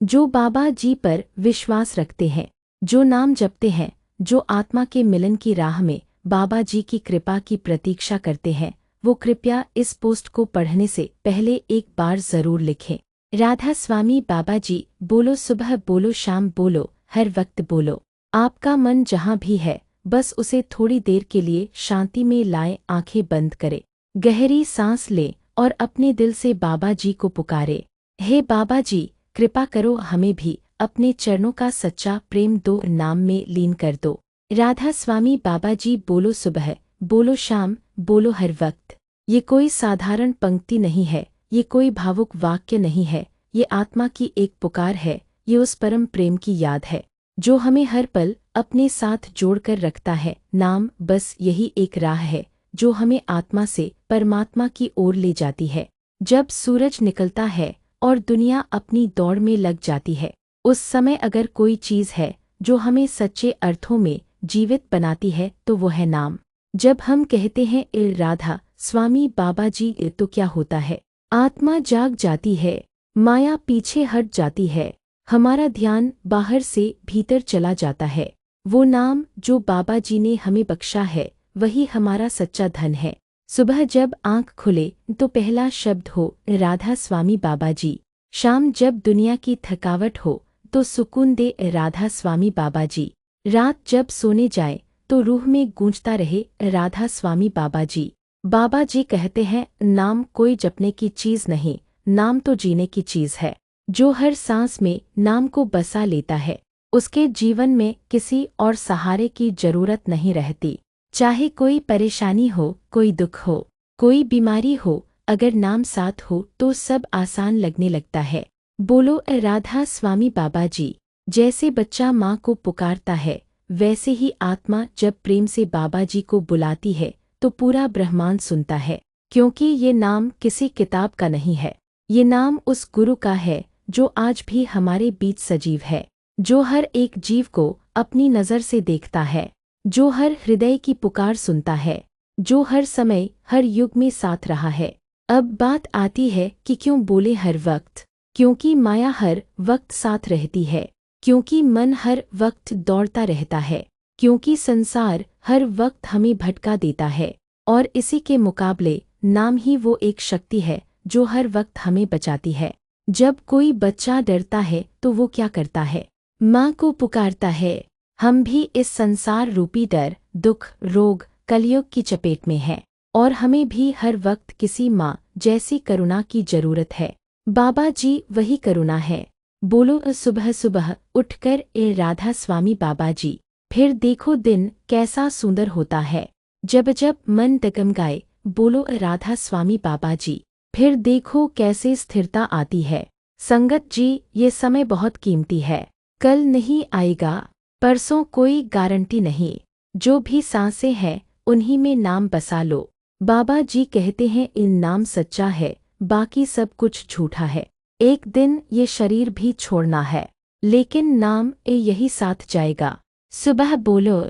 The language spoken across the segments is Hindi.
जो बाबा जी पर विश्वास रखते हैं, जो नाम जपते हैं, जो आत्मा के मिलन की राह में बाबा जी की कृपा की प्रतीक्षा करते हैं, वो कृपया इस पोस्ट को पढ़ने से पहले एक बार जरूर लिखें। राधा स्वामी बाबा जी, बोलो सुबह बोलो शाम बोलो, हर वक्त बोलो। आपका मन जहाँ भी है, बस उसे थोड़ी देर के लिए शांति में लाएं, आंखें बंद करें, गहरी सांस लें और अपने दिल से बाबा जी को पुकारे। हे बाबा जी, कृपा करो हमें भी अपने चरणों का सच्चा प्रेम दो, नाम में लीन कर दो। राधा स्वामी बाबा जी, बोलो सुबह बोलो शाम बोलो, हर वक्त। ये कोई साधारण पंक्ति नहीं है, ये कोई भावुक वाक्य नहीं है, ये आत्मा की एक पुकार है, ये उस परम प्रेम की याद है जो हमें हर पल अपने साथ जोड़कर रखता है। नाम बस यही एक राह है जो हमें आत्मा से परमात्मा की ओर ले जाती है। जब सूरज निकलता है और दुनिया अपनी दौड़ में लग जाती है, उस समय अगर कोई चीज़ है जो हमें सच्चे अर्थों में जीवित बनाती है तो वो है नाम। जब हम कहते हैं ए राधा स्वामी बाबा जी, तो क्या होता है? आत्मा जाग जाती है, माया पीछे हट जाती है, हमारा ध्यान बाहर से भीतर चला जाता है। वो नाम जो बाबा जी ने हमें बख्शा है, वही हमारा सच्चा धन है। सुबह जब आंख खुले तो पहला शब्द हो राधा स्वामी बाबा जी। शाम जब दुनिया की थकावट हो तो सुकून दे राधा स्वामी बाबा जी। रात जब सोने जाए तो रूह में गूंजता रहे राधा स्वामी बाबा जी। बाबा जी कहते हैं, नाम कोई जपने की चीज़ नहीं, नाम तो जीने की चीज़ है। जो हर सांस में नाम को बसा लेता है, उसके जीवन में किसी और सहारे की जरूरत नहीं रहती। चाहे कोई परेशानी हो, कोई दुख हो, कोई बीमारी हो, अगर नाम साथ हो तो सब आसान लगने लगता है। बोलो राधा स्वामी बाबा जी। जैसे बच्चा माँ को पुकारता है, वैसे ही आत्मा जब प्रेम से बाबा जी को बुलाती है तो पूरा ब्रह्मांड सुनता है। क्योंकि ये नाम किसी किताब का नहीं है, ये नाम उस गुरु का है जो आज भी हमारे बीच सजीव है, जो हर एक जीव को अपनी नज़र से देखता है, जो हर हृदय की पुकार सुनता है, जो हर समय हर युग में साथ रहा है। अब बात आती है कि क्यों बोले हर वक्त? क्योंकि माया हर वक्त साथ रहती है, क्योंकि मन हर वक्त दौड़ता रहता है, क्योंकि संसार हर वक्त हमें भटका देता है, और इसी के मुकाबले नाम ही वो एक शक्ति है जो हर वक्त हमें बचाती है। जब कोई बच्चा डरता है तो वो क्या करता है? माँ को पुकारता है। हम भी इस संसार रूपी डर, दुख, रोग, कलयुग की चपेट में हैं, और हमें भी हर वक्त किसी माँ जैसी करुणा की जरूरत है। बाबा जी वही करुणा है। बोलो सुबह सुबह उठकर ए राधा स्वामी बाबा जी। फिर देखो दिन कैसा सुंदर होता है जब जब मन डगमगाए, बोलो राधा स्वामी बाबा जी। फिर देखो कैसे स्थिरता आती है। संगत जी, ये समय बहुत कीमती है, कल नहीं आएगा, परसों कोई गारंटी नहीं। जो भी सांसें हैं उन्हीं में नाम बसा लो। बाबा जी कहते हैं, इन नाम सच्चा है, बाकी सब कुछ झूठा है। एक दिन ये शरीर भी छोड़ना है, लेकिन नाम यही साथ जाएगा। सुबह बोलो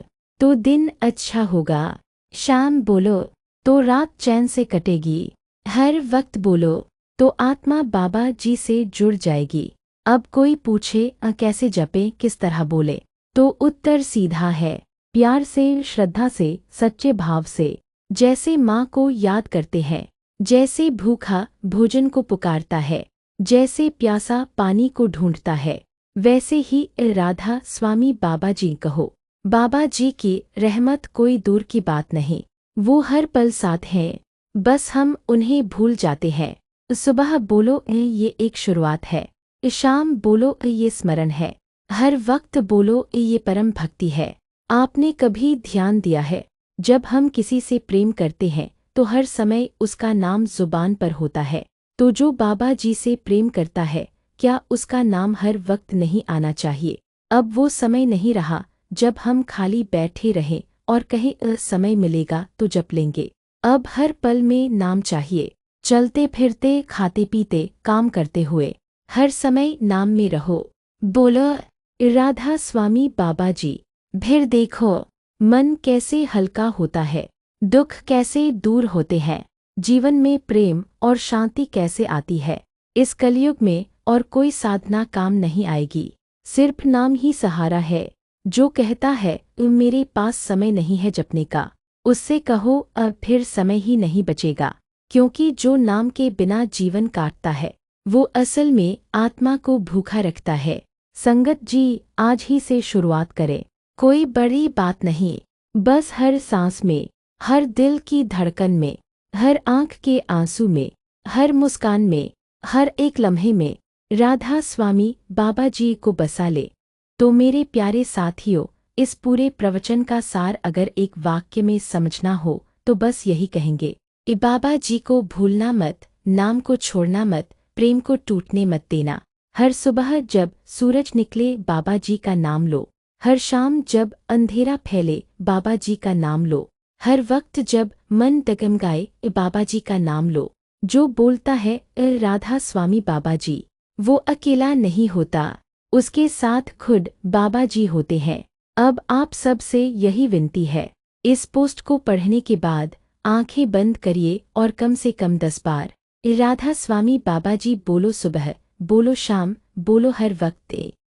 तो दिन अच्छा होगा, शाम बोलो तो रात चैन से कटेगी, हर वक्त बोलो तो आत्मा बाबा जी से जुड़ जाएगी। अब कोई पूछे कैसे जपें, किस तरह बोले, तो उत्तर सीधा है, प्यार से, श्रद्धा से, सच्चे भाव से। जैसे माँ को याद करते हैं, जैसे भूखा भोजन को पुकारता है, जैसे प्यासा पानी को ढूंढता है, वैसे ही राधा स्वामी बाबा जी कहो। बाबा जी की रहमत कोई दूर की बात नहीं, वो हर पल साथ हैं, बस हम उन्हें भूल जाते हैं। सुबह बोलो ये एक शुरुआत है, शाम बोलो ये स्मरण है, हर वक्त बोलो ये परम भक्ति है। आपने कभी ध्यान दिया है, जब हम किसी से प्रेम करते हैं तो हर समय उसका नाम जुबान पर होता है, तो जो बाबा जी से प्रेम करता है, क्या उसका नाम हर वक्त नहीं आना चाहिए? अब वो समय नहीं रहा जब हम खाली बैठे रहें और कहें समय मिलेगा तो जप लेंगे। अब हर पल में नाम चाहिए, चलते फिरते, खाते पीते, काम करते हुए, हर समय नाम में रहो। बोलो राधा स्वामी बाबा जी। फिर देखो मन कैसे हल्का होता है, दुख कैसे दूर होते हैं, जीवन में प्रेम और शांति कैसे आती है। इस कलयुग में और कोई साधना काम नहीं आएगी। सिर्फ नाम ही सहारा है। जो कहता है मेरे पास समय नहीं है जपने का, उससे कहो अब फिर समय ही नहीं बचेगा। क्योंकि जो नाम के बिना जीवन काटता है वो असल में आत्मा को भूखा रखता है। संगत जी, आज ही से शुरुआत करें। कोई बड़ी बात नहीं, बस हर सांस में, हर दिल की धड़कन में, हर आंख के आंसू में, हर मुस्कान में, हर एक लम्हे में राधा स्वामी बाबा जी को बसा ले। तो मेरे प्यारे साथियों, इस पूरे प्रवचन का सार अगर एक वाक्य में समझना हो तो बस यही कहेंगे, बाबा जी को भूलना मत, नाम को छोड़ना मत, प्रेम को टूटने मत देना। हर सुबह जब सूरज निकले बाबा जी का नाम लो, हर शाम जब अंधेरा फैले बाबा जी का नाम लो, हर वक्त जब मन डगमगाए बाबा जी का नाम लो। जो बोलता है राधा स्वामी बाबा जी, वो अकेला नहीं होता, उसके साथ खुद बाबा जी होते हैं। अब आप सब से यही विनती है, इस पोस्ट को पढ़ने के बाद आंखें बंद करिए और कम से कम 10 बार राधा स्वामी बाबा जी बोलो। सुबह बोलो, शाम बोलो, हर वक्त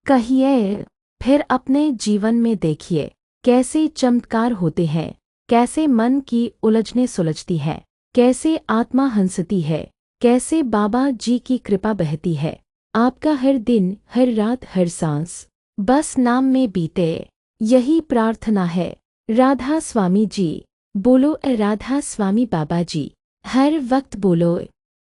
कहिए। फिर अपने जीवन में देखिए कैसे चमत्कार होते हैं, कैसे मन की उलझने सुलझती हैं, कैसे आत्मा हंसती है, कैसे बाबा जी की कृपा बहती है। आपका हर दिन, हर रात, हर सांस बस नाम में बीते, यही प्रार्थना है। राधा स्वामी जी बोलो, राधा स्वामी बाबा जी हर वक्त बोलो।